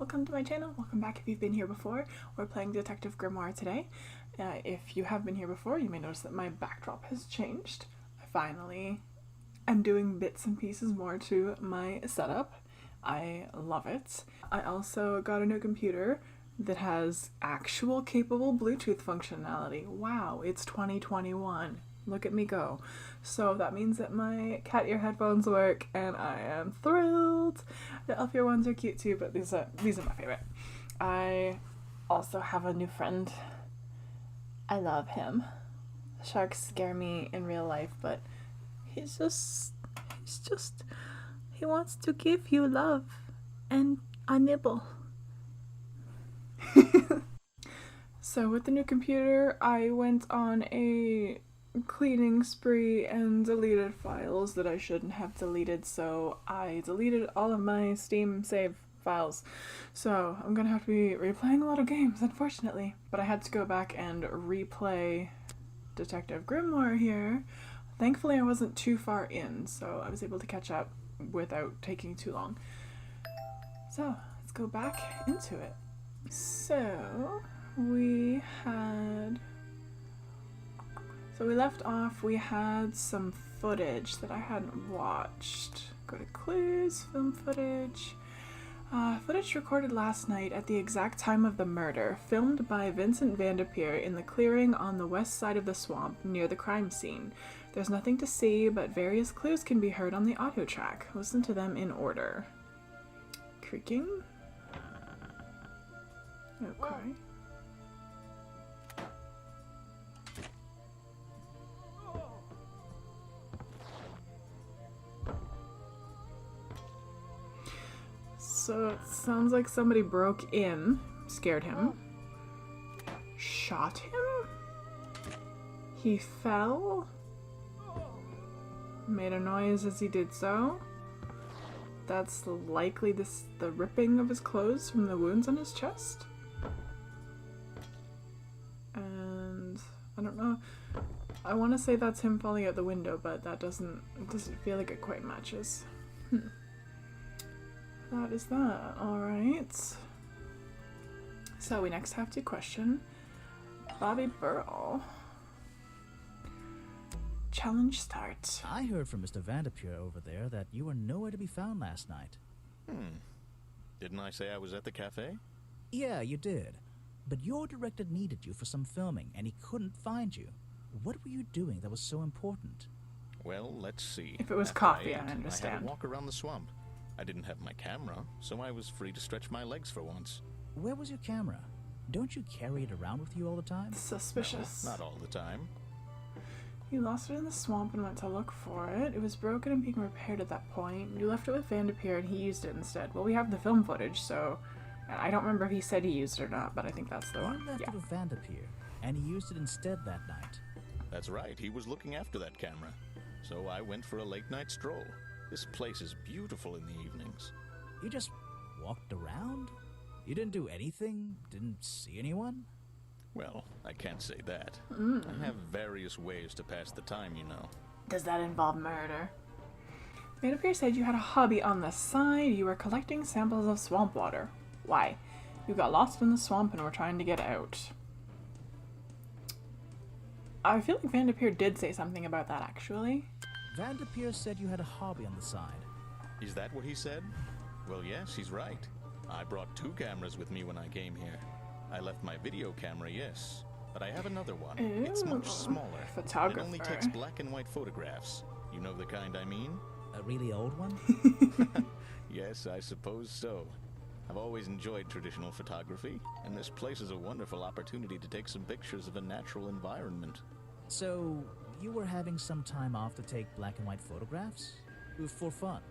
welcome to my channel. Welcome back if you've been here before. We're playing Detective Grimoire today. If you have been here before, you may notice that my backdrop has changed. I finally am doing bits and pieces more to my setup. I love it. I also got a new computer that has actual capable Bluetooth functionality. Wow, it's 2021. Look at me go. So that means that my cat ear headphones work and I am thrilled. The elf ear ones are cute too, but these are my favorite. I also have a new friend. I love him. Sharks scare me in real life, but he wants to give you love and a nibble. So with the new computer, I went on a cleaning spree and deleted files that I shouldn't have deleted, so I deleted all of my Steam save files. So I'm gonna have to be replaying a lot of games, unfortunately. But I had to go back and replay Detective Grimoire here. Thankfully I wasn't too far in, so I was able to catch up without taking too long. So let's go back into it. So we left off, we had some footage that I hadn't watched. Go to clues, film footage. Footage recorded last night at the exact time of the murder, filmed by Vincent Vanderpeer in the clearing on the west side of the swamp near the crime scene. There's nothing to see, but various clues can be heard on the audio track. Listen to them in order. Creaking. Okay. So it sounds like somebody broke in, scared him, shot him, he fell, made a noise as he did so. That's likely the ripping of his clothes from the wounds on his chest. And I don't know, I want to say that's him falling out the window, but it doesn't feel like it quite matches. That is that. Alright. So we next have to question Bobby Burrell. Challenge starts. I heard from Mr. Vanderpeer over there that you were nowhere to be found last night. Didn't I say I was at the cafe? Yeah, you did. But your director needed you for some filming, and he couldn't find you. What were you doing that was so important? Well, let's see. If it was After coffee, I I had understand. a walk around the swamp. I didn't have my camera, so I was free to stretch my legs for once. Where was your camera? Don't you carry it around with you all the time? Suspicious. No, not all the time. You lost it in the swamp and went to look for it. It was broken and being repaired at that point. You left it with Vanderpeer and he used it instead. Well, we have the film footage, so I don't remember if he said he used it or not, but I think that's the one. You left Yeah. it with Vanderpeer, and he used it instead that night. That's right, he was looking after that camera. So I went for a late night stroll. This place is beautiful in the evenings. You just walked around? You didn't do anything? Didn't see anyone? Well, I can't say that. I have various ways to pass the time, you know. Does that involve murder? Vanderpeer said you had a hobby on the side. You were collecting samples of swamp water. Why? You got lost in the swamp and were trying to get out. I feel like Vanderpeer did say something about that, actually. Vanderpeer said you had a hobby on the side. Is that what he said? Well, yes, he's right. I brought 2 cameras with me when I came here. I left my video camera, yes, but I have another one. It's much smaller. Photographer. It only takes black and white photographs. You know the kind I mean? A really old one? Yes, I suppose so. I've always enjoyed traditional photography, and this place is a wonderful opportunity to take some pictures of a natural environment. So, you were having some time off to take black and white photographs? For fun?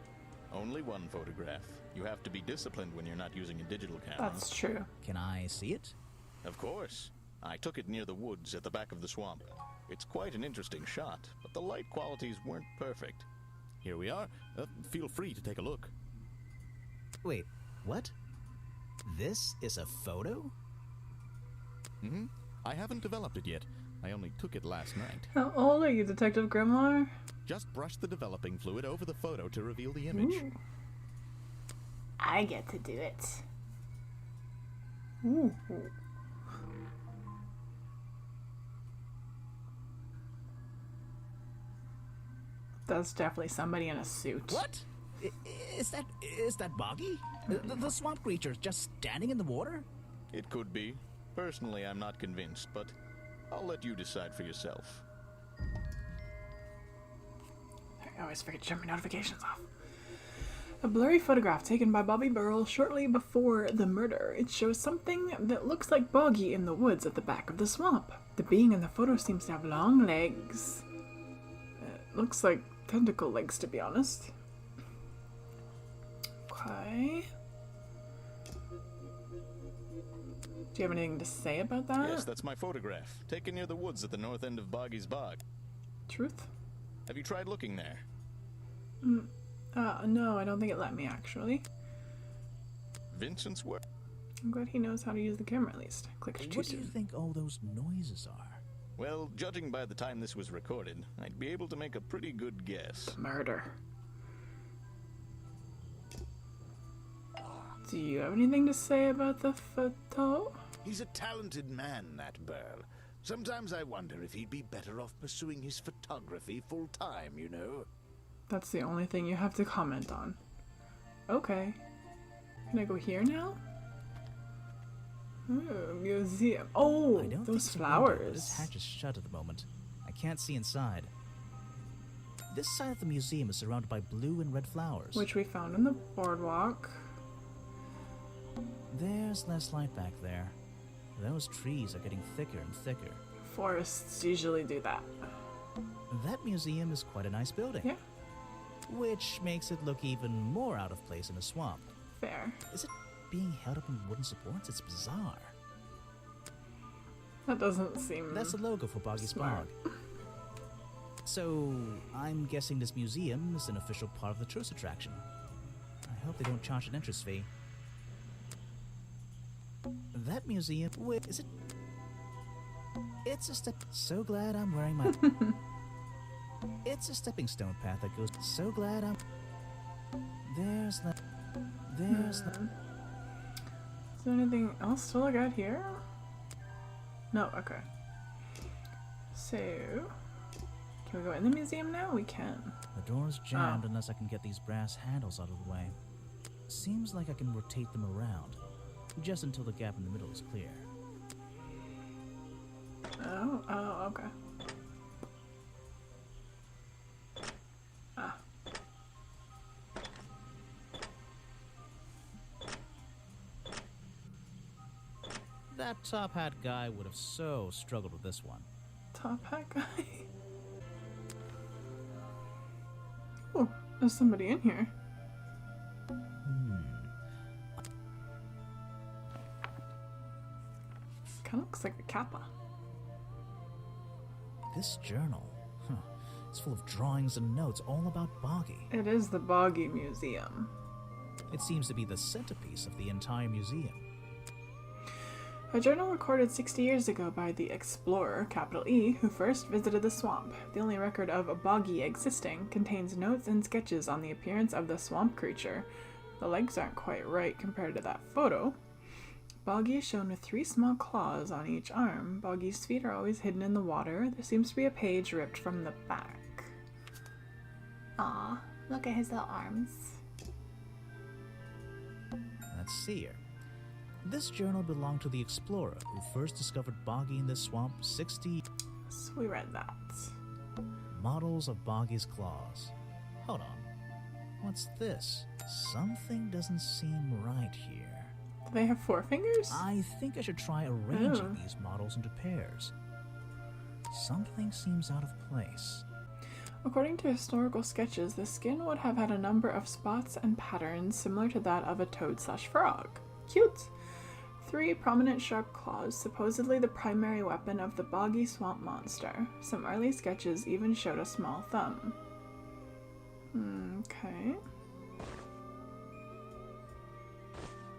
Only one photograph. You have to be disciplined when you're not using a digital camera. That's true. Can I see it? Of course. I took it near the woods at the back of the swamp. It's quite an interesting shot, but the light qualities weren't perfect. Here we are. Feel free to take a look. Wait, what? This is a photo? I haven't developed it yet. I only took it last night. How old are you, Detective Grimoire? Just brush the developing fluid over the photo to reveal the image. Ooh. I get to do it. Ooh. That's definitely somebody in a suit. What? Is that Boggy? The swamp creature just standing in the water? It could be. Personally, I'm not convinced, but I'll let you decide for yourself. I always forget to turn my notifications off. A blurry photograph taken by Bobby Burrell shortly before the murder. It shows something that looks like Boggy in the woods at the back of the swamp. The being in the photo seems to have long legs. It looks like tentacle legs, to be honest. Okay. Do you have anything to say about that? Yes, that's my photograph, taken near the woods at the north end of Boggy's Bog. Truth? Have you tried looking there? No, I don't think it let me, actually. Vincent's work. I'm glad he knows how to use the camera, at least. I clicked too What do you soon. think all those noises are? Well, judging by the time this was recorded, I'd be able to make a pretty good guess. Murder. Do you have anything to say about the photo? He's a talented man, that Burl. Sometimes I wonder if he'd be better off pursuing his photography full-time, you know? That's the only thing you have to comment on. Okay. Can I go here now? Museum. Oh, I don't those think it's a window, but flowers. this hatch is shut at the moment. I can't see inside. This side of the museum is surrounded by blue and red flowers. Which we found in the boardwalk. There's less light back there. Those trees are getting thicker and thicker. Forests usually do that. That museum is quite a nice building. Yeah, Which makes it look even more out of place in a swamp. fair. Is it being held up on wooden supports? It's bizarre. That doesn't seem... That's the logo for Boggy's smart. Bog. So, I'm guessing this museum is an official part of the tourist attraction. I hope they don't charge an entrance fee. That museum... Wait, is it... It's a step... So glad I'm wearing my... It's a stepping stone path that goes... So glad I'm... There's the... There's the... Is there anything else to look at here? No, okay. So... Can we go in the museum now? We can. The door's jammed unless I can get these brass handles out of the way. Seems like I can rotate them around, just until the gap in the middle is clear. Oh, okay. Ah. That top hat guy would have so struggled with this one. Top hat guy. Oh, there's somebody in here. Kind of looks like a kappa. This journal, it's full of drawings and notes all about Boggy. It is the Boggy Museum. It seems to be the centerpiece of the entire museum. A journal recorded 60 years ago by the explorer, capital E, who first visited the swamp. The only record of a Boggy existing contains notes and sketches on the appearance of the swamp creature. The legs aren't quite right compared to that photo. Boggy is shown with 3 small claws on each arm. Boggy's feet are always hidden in the water. There seems to be a page ripped from the back. Aw, look at his little arms. Let's see here. This journal belonged to the explorer who first discovered Boggy in the swamp 60... So we read that. Models of Boggy's claws. Hold on. What's this? Something doesn't seem right here. Do they have 4 fingers? I think I should try arranging these models into pairs. Something seems out of place. According to historical sketches, the skin would have had a number of spots and patterns similar to that of a toad/frog. Cute! 3 prominent sharp claws, supposedly the primary weapon of the Boggy swamp monster. Some early sketches even showed a small thumb. Okay.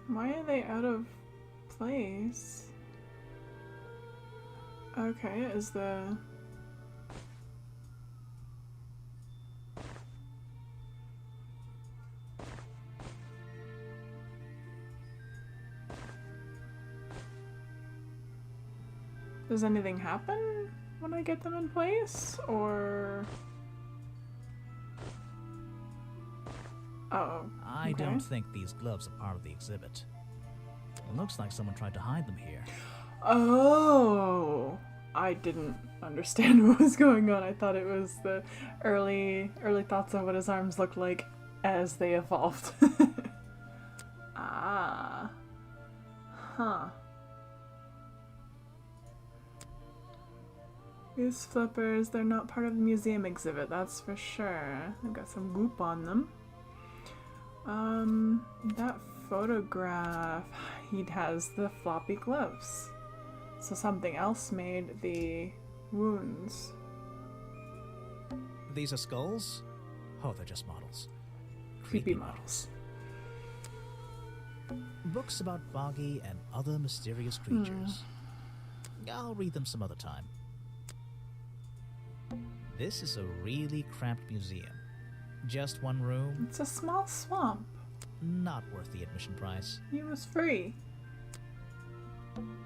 Why are they out of place? Okay, is the... Does anything happen when I get them in place? Or... oh, I okay. don't think these gloves are part of the exhibit. It looks like someone tried to hide them here. Oh, I didn't understand what was going on. I thought it was the early thoughts on what his arms looked like as they evolved. Ah. Huh. These flippers, they're not part of the museum exhibit, that's for sure. They've got some goop on them. That photograph, he has the floppy gloves. So something else made the wounds. These are skulls? Oh, they're just models. Creepy models. Books about Boggy and other mysterious creatures. I'll read them some other time. This is a really cramped museum. Just one room. It's a small swamp. Not worth the admission price. It was free.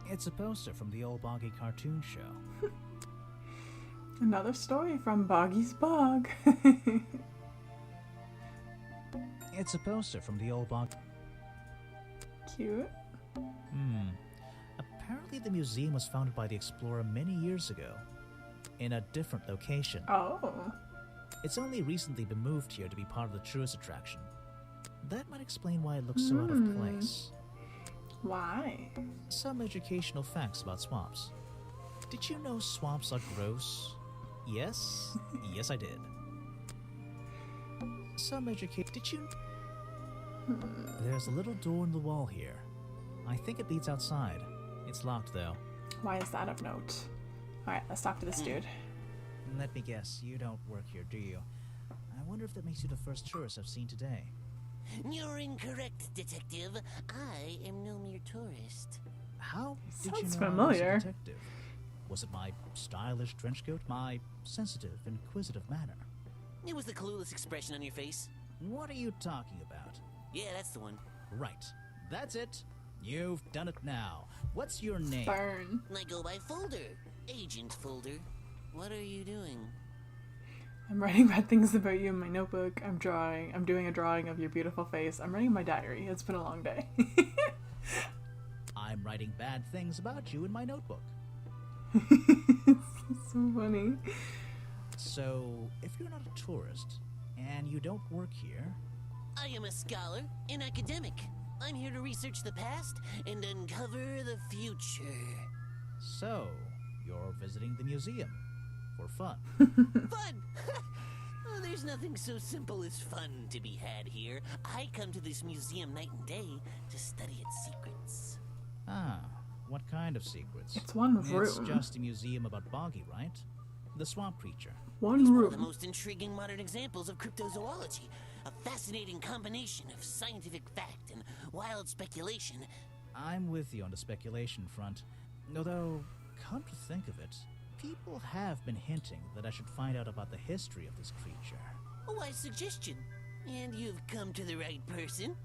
It's a poster from the old Boggy cartoon show. Another story from Boggy's Bog. It's a poster from the old Boggy. Cute. Apparently the museum was founded by the explorer many years ago. In a different location. Oh. It's only recently been moved here to be part of the tourist attraction. That might explain why it looks so out of place. Why? Some educational facts about swamps. Did you know swamps are gross? Yes? Yes, I did. Did you... There's a little door in the wall here. I think it leads outside. It's locked, though. Why is that of note? Alright, let's talk to this dude. Let me guess, you don't work here, do you? I wonder if that makes you the first tourist I've seen today. You're incorrect, detective. I am no mere tourist. How did Sounds you know I familiar. was a detective? Was it my stylish trench coat? My sensitive, inquisitive manner? It was the clueless expression on your face. What are you talking about? Yeah, that's the one. Right. That's it. You've done it now. What's your name? Burn. I go by Folder. Agent Folder. What are you doing? I'm writing bad things about you in my notebook. I'm doing a drawing of your beautiful face. I'm writing my diary. It's been a long day. I'm writing bad things about you in my notebook. It's so funny. So, if you're not a tourist, and you don't work here... I am a scholar, an academic. I'm here to research the past and uncover the future. So, you're visiting the museum. For fun. Fun! Oh, there's nothing so simple as fun to be had here. I come to this museum night and day to study its secrets. Ah, what kind of secrets? It's one room. It's just a museum about Boggy, right? The swamp creature. One He's one of the room. most intriguing modern examples of cryptozoology. A fascinating combination of scientific fact and wild speculation. I'm with you on the speculation front. Although, come to think of it, people have been hinting that I should find out about the history of this creature. A wise suggestion. And you've come to the right person.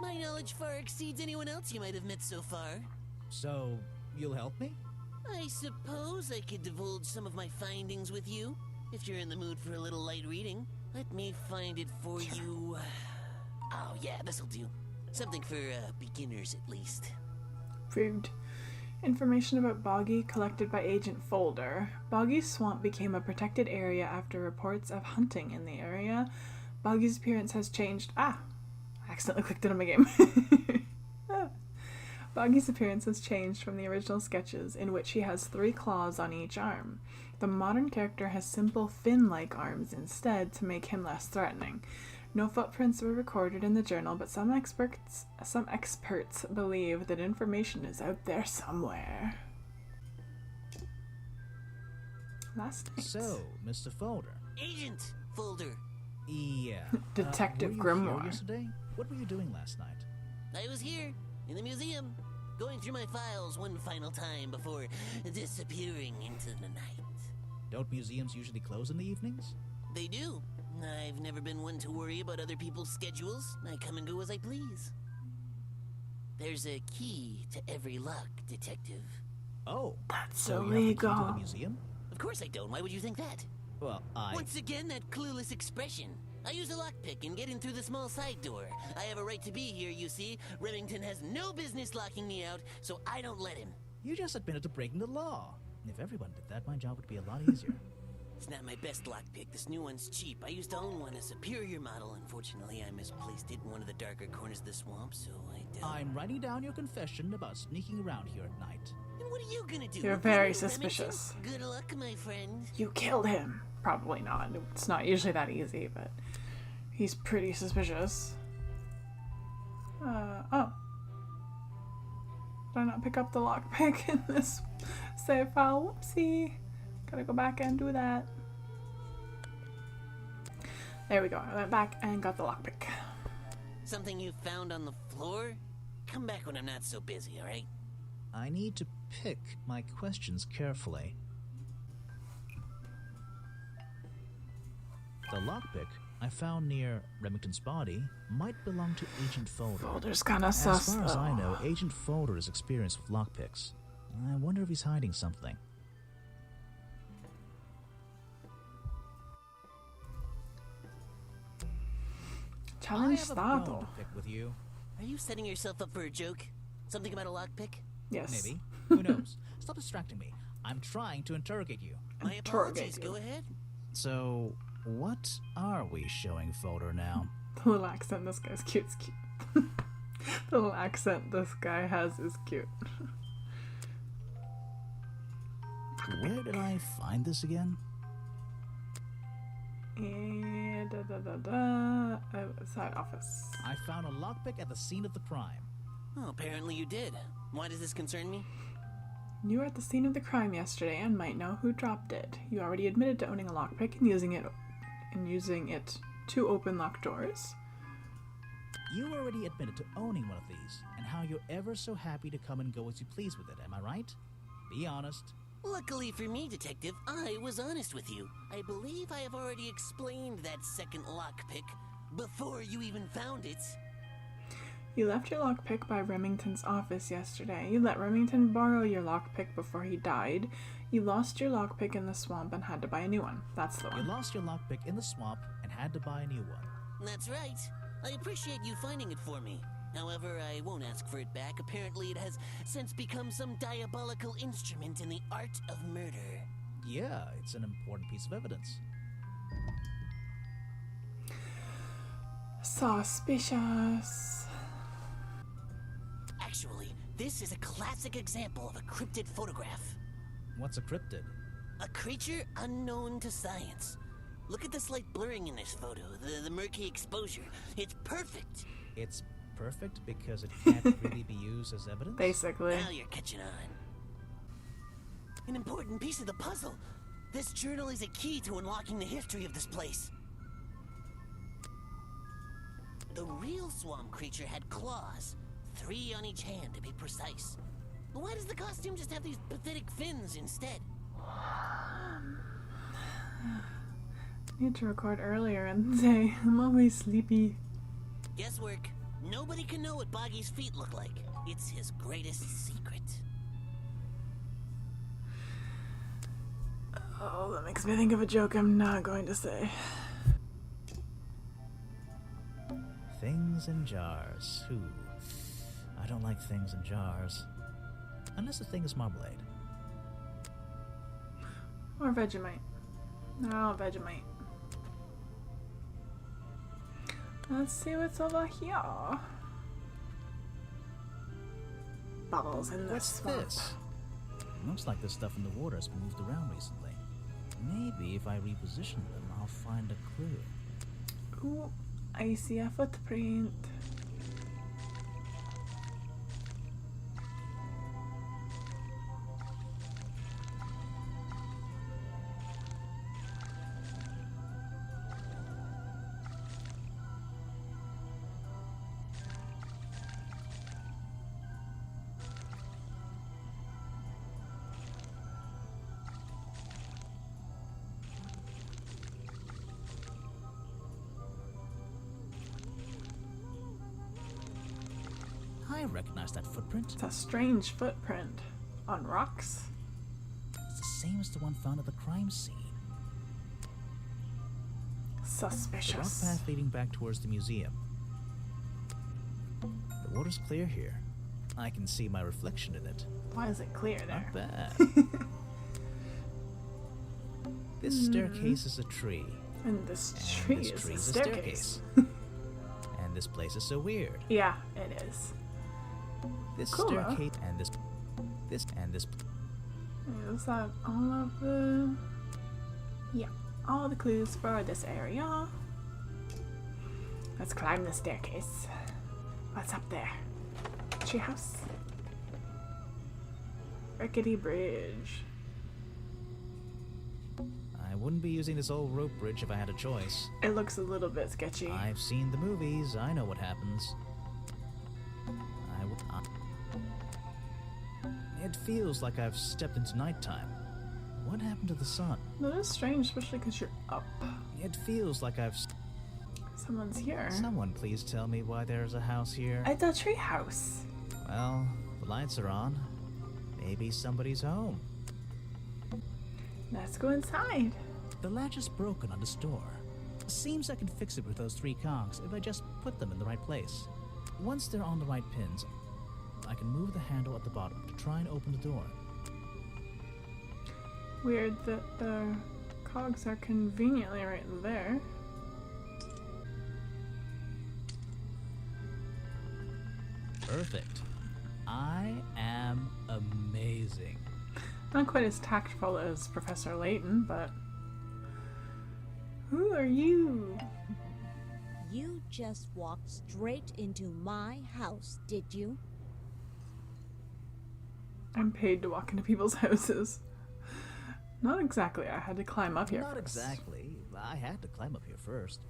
My knowledge far exceeds anyone else you might have met so far. So, you'll help me? I suppose I could divulge some of my findings with you, if you're in the mood for a little light reading. Let me find it for you. Oh yeah, this'll do. Something for beginners at least. Proved. Information about Boggy collected by Agent Folder. Boggy's swamp became a protected area after reports of hunting in the area. Boggy's appearance has changed. I accidentally clicked it on my game. Boggy's appearance has changed from the original sketches, in which he has 3 claws on each arm. The modern character has simple fin-like arms instead to make him less threatening. No footprints were recorded in the journal, but some experts believe that information is out there somewhere. Last night. So, Mr. Folder. Agent Folder. Yeah. Detective were you Grimoire. Here yesterday? What were you doing last night? I was here, in the museum, going through my files one final time before disappearing into the night. Don't museums usually close in the evenings? They do. I've never been one to worry about other people's schedules. I come and go as I please. There's a key to every lock, detective. Oh, That's so you have the key to the illegal. museum? Of course I don't. Why would you think that? Well, Once again, that clueless expression. I use a lockpick and get in through the small side door. I have a right to be here, you see. Remington has no business locking me out, so I don't let him. You just admitted to breaking the law. If everyone did that, my job would be a lot easier. It's not my best lockpick. This new one's cheap. I used to own one, a superior model. Unfortunately, I misplaced it in one of the darker corners of the swamp, so I doubt... I'm writing down your confession about sneaking around here at night. And what are you gonna do? You're Report very me to suspicious. Remington? Good luck, my friend. You killed him. Probably not. It's not usually that easy, but he's pretty suspicious. Oh. Did I not pick up the lockpick in this save file? Whoopsie. Gotta go back and do that. There we go. I went back and got the lockpick. Something you found on the floor? Come back when I'm not so busy, alright? I need to pick my questions carefully. The lockpick I found near Remington's body might belong to Agent Folder. Folder's kinda sus, As far as I though. know, Agent Folder is experienced with lockpicks. I wonder if he's hiding something. Challenge I have a startled. bone to pick with you. Are you setting yourself up for a joke? Something about a lockpick? Yes. Maybe. Who knows? Stop distracting me. I'm trying to interrogate you. My Interrogate apologies. you. Go ahead. So, what are we showing Folder now? The little accent this guy's cute is cute. The little accent this guy has is cute. Where did I find this again? And side office. I found a lockpick at the scene of the crime. Oh, apparently you did. Why does this concern me? You were at the scene of the crime yesterday and might know who dropped it. You already admitted to owning a lockpick and using it to open locked doors. You already admitted to owning one of these, and how you're ever so happy to come and go as you please with it, am I right? Be honest. Luckily for me, Detective, I was honest with you. I believe I have already explained that second lockpick before you even found it. You left your lockpick by Remington's office yesterday. You let Remington borrow your lockpick before he died. You lost your lockpick in the swamp and had to buy a new one. That's the You one. lost your lockpick in the swamp and had to buy a new one. That's right. I appreciate you finding it for me. However, I won't ask for it back. Apparently, it has since become some diabolical instrument in the art of murder. Yeah, it's an important piece of evidence. Suspicious. Actually, this is a classic example of a cryptid photograph. What's a cryptid? A creature unknown to science. Look at the slight blurring in this photo, the murky exposure. It's perfect. It's perfect because it can't really be used as evidence? Basically. Now you're catching on. An important piece of the puzzle. This journal is a key to unlocking the history of this place. The real swamp creature had claws, 3 on each hand to be precise. Why does the costume just have these pathetic fins instead? Need to record earlier and say, I'm always sleepy. Guesswork. Nobody can know what Boggy's feet look like. It's his greatest secret. Oh, that makes me think of a joke I'm not going to say. Things in jars. Ooh. I don't like things in jars. Unless the thing is marmalade. Or Vegemite. No, Vegemite. Let's see what's over here. Bubbles in the What's swamp. this? Looks like the stuff in the water has been moved around recently. Maybe if I reposition them, I'll find a clue. Ooh, I see a footprint. I recognize that footprint. It's a strange footprint. on rocks. It's the same as the one found at the crime scene. The rock Suspicious. path leading back towards the museum. The water's clear here. I can see my reflection in it. Why is it clear there? Not bad. This staircase is a tree. And this And tree this is tree's a staircase. And this place is so weird. Yeah, it is. This Cool. staircase and this. Is that all of the... Yeah, all the clues for this area. Let's climb the staircase. What's up there? Treehouse? Rickety bridge. I wouldn't be using this old rope bridge if I had a choice. It looks a little bit sketchy. I've seen the movies. I know what happens. It feels like I've stepped into nighttime. What happened to the sun? That is strange, especially because you're up. It feels like I've. Someone's here. Someone please tell me why there's a house here. It's a treehouse. Well, the lights are on. Maybe somebody's home. Let's go inside. The latch is broken on this door. Seems I can fix it with those 3 cogs if I just put them in the right place. Once they're on the right pins, I can move the handle at the bottom to try and open the door. Weird that the cogs are conveniently right there. Perfect. I am amazing. Not quite as tactful as Professor Layton, but... Who are you? You just walked straight into my house, did you? I'm paid to walk into people's houses. Not exactly. I had to climb up here Not first. exactly. I had to climb up here first.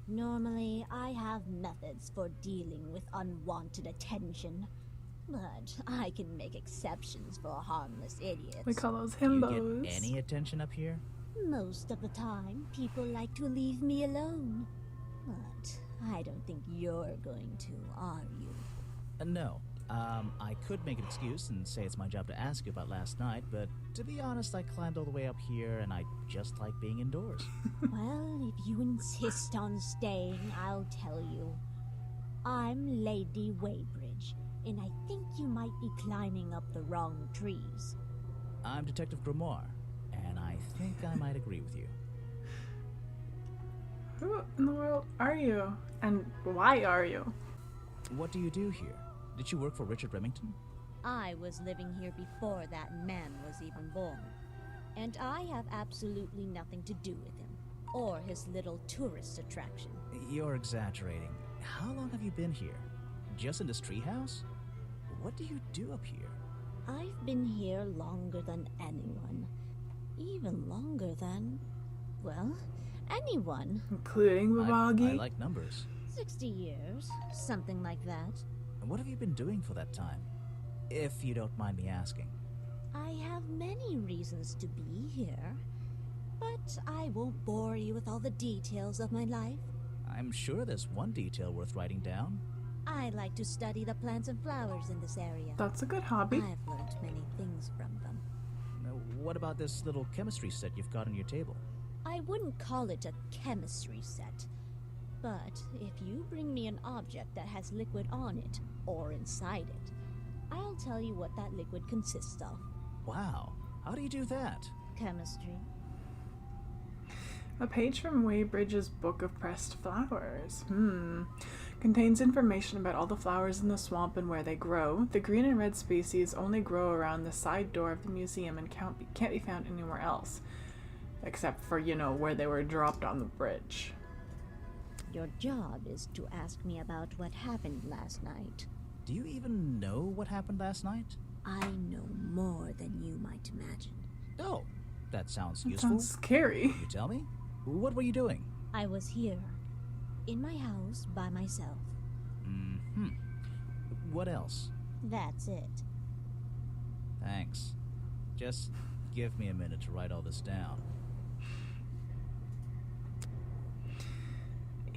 Normally, I have methods for dealing with unwanted attention. But I can make exceptions for harmless idiots. We call those Do you himbos. get any attention up here? Most of the time, people like to leave me alone. But I don't think you're going to, are you? No. I could make an excuse and say it's my job to ask you about last night, but to be honest, I climbed all the way up here and I just like being indoors. Well, if you insist on staying, I'll tell you. I'm Lady Weybridge, and I think you might be climbing up the wrong trees. I'm Detective Grimoire, and I think I might agree with you. Who in the world are you? And why are you? What do you do here? Did you work for Richard Remington? I was living here before that man was even born. And I have absolutely nothing to do with him, or his little tourist attraction. You're exaggerating. How long have you been here? Just in this treehouse? What do you do up here? I've been here longer than anyone. Even longer than, well, anyone. Including I Babagi? like numbers. 60 years, something like that. And what have you been doing for that time? If you don't mind me asking. I have many reasons to be here, but I won't bore you with all the details of my life. I'm sure there's one detail worth writing down. I like to study the plants and flowers in this area. That's a good hobby. I've learned many things from them. Now, what about this little chemistry set you've got on your table? I wouldn't call it a chemistry set, but if you bring me an object that has liquid on it, or inside it, I'll tell you what that liquid consists of. Wow, how do you do that? Chemistry. A page from Weybridge's Book of Pressed Flowers. Contains information about all the flowers in the swamp and where they grow. The green and red species only grow around the side door of the museum and can't be found anywhere else. Except for, where they were dropped on the bridge. Your job is to ask me about what happened last night. Do you even know what happened last night? I know more than you might imagine. Oh, that sounds That useful. sounds scary. You tell me? What were you doing? I was here, in my house, by myself. What else? That's it. Thanks. Just give me a minute to write all this down.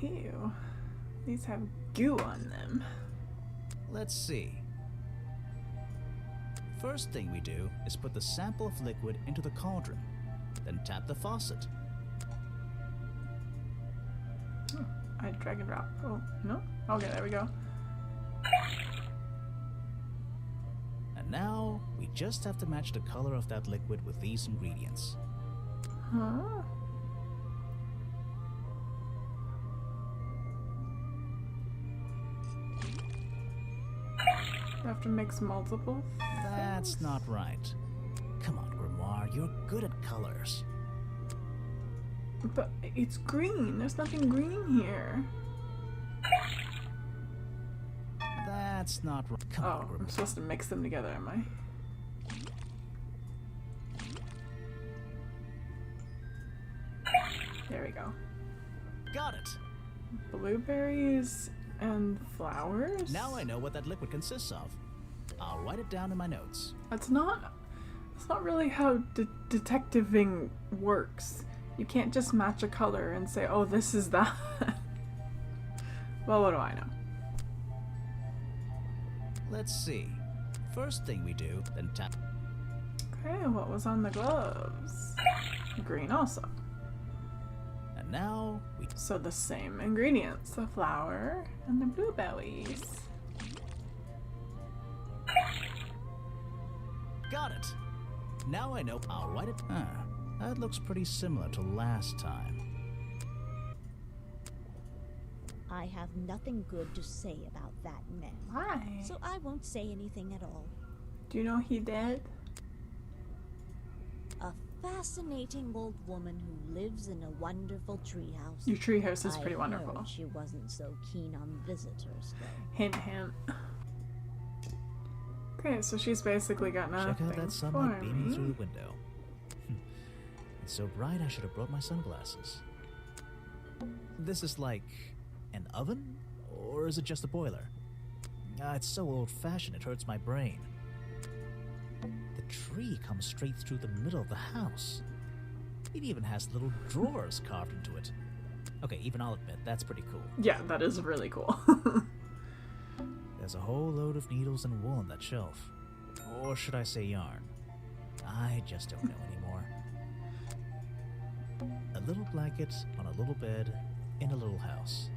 Ew. These have goo on them. Let's see. First thing we do is put the sample of liquid into the cauldron, then tap the faucet. I drag and drop. Oh, no? Okay, there we go. And now, we just have to match the color of that liquid with these ingredients. Huh? You have to mix multiple? That's not right. Come on, Grimoire, you're good at colors. But it's green. There's nothing green here. That's not right. Come on, Oh, I'm Grimoire. supposed to mix them together, am I? There we go. Got it! Blueberries and flowers? Now I know what that liquid consists of. I'll write it down in my notes. That's not really how detectiving works. You can't just match a color and say, oh, this is that. Well, what do I know? Let's see. First thing we do, then tap. Okay, what was on the gloves? Green also. And now we. So the same ingredients, the flour and the blueberries. Got it! Now I know. I'll write it. That looks pretty similar to last time. I have nothing good to say about that man. Why? So I won't say anything at all. Do you know he did? A fascinating old woman who lives in a wonderful treehouse. Your treehouse is pretty I wonderful. heard she wasn't so keen on visitors, though. Hint, hint. Okay, so she's basically got nothing Check out that for sunlight beaming me. through the window. It's so bright I should have brought my sunglasses. This is like an oven? Or is it just a boiler? It's so old-fashioned it hurts my brain. The tree comes straight through the middle of the house. It even has little drawers carved into it. Okay, even I'll admit, that's pretty cool. Yeah, that is really cool. There's a whole load of needles and wool on that shelf. Or should I say yarn? I just don't know anymore. A little blanket on a little bed in a little house.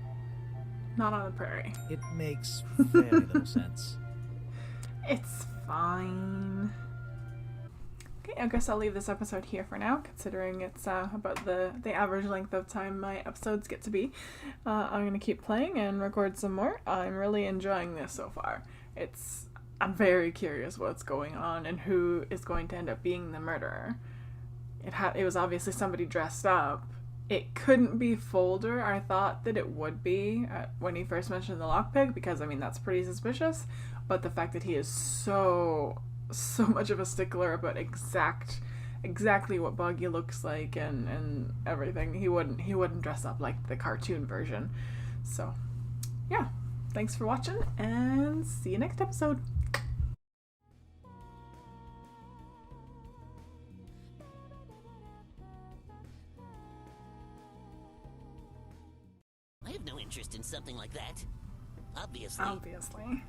Not on the prairie. It makes very little sense. It's fine. Okay, I guess I'll leave this episode here for now, considering it's about the average length of time my episodes get to be. I'm going to keep playing and record some more. I'm really enjoying this so far. I'm very curious what's going on and who is going to end up being the murderer. It was obviously somebody dressed up. It couldn't be Folder. I thought that it would be when he first mentioned the lockpick, because, I mean, that's pretty suspicious. But the fact that he is so much of a stickler about exactly what Buggy looks like and everything, he wouldn't dress up like the cartoon version. So, yeah. Thanks for watching, and see you next episode. I have no interest in something like that. Obviously. Obviously.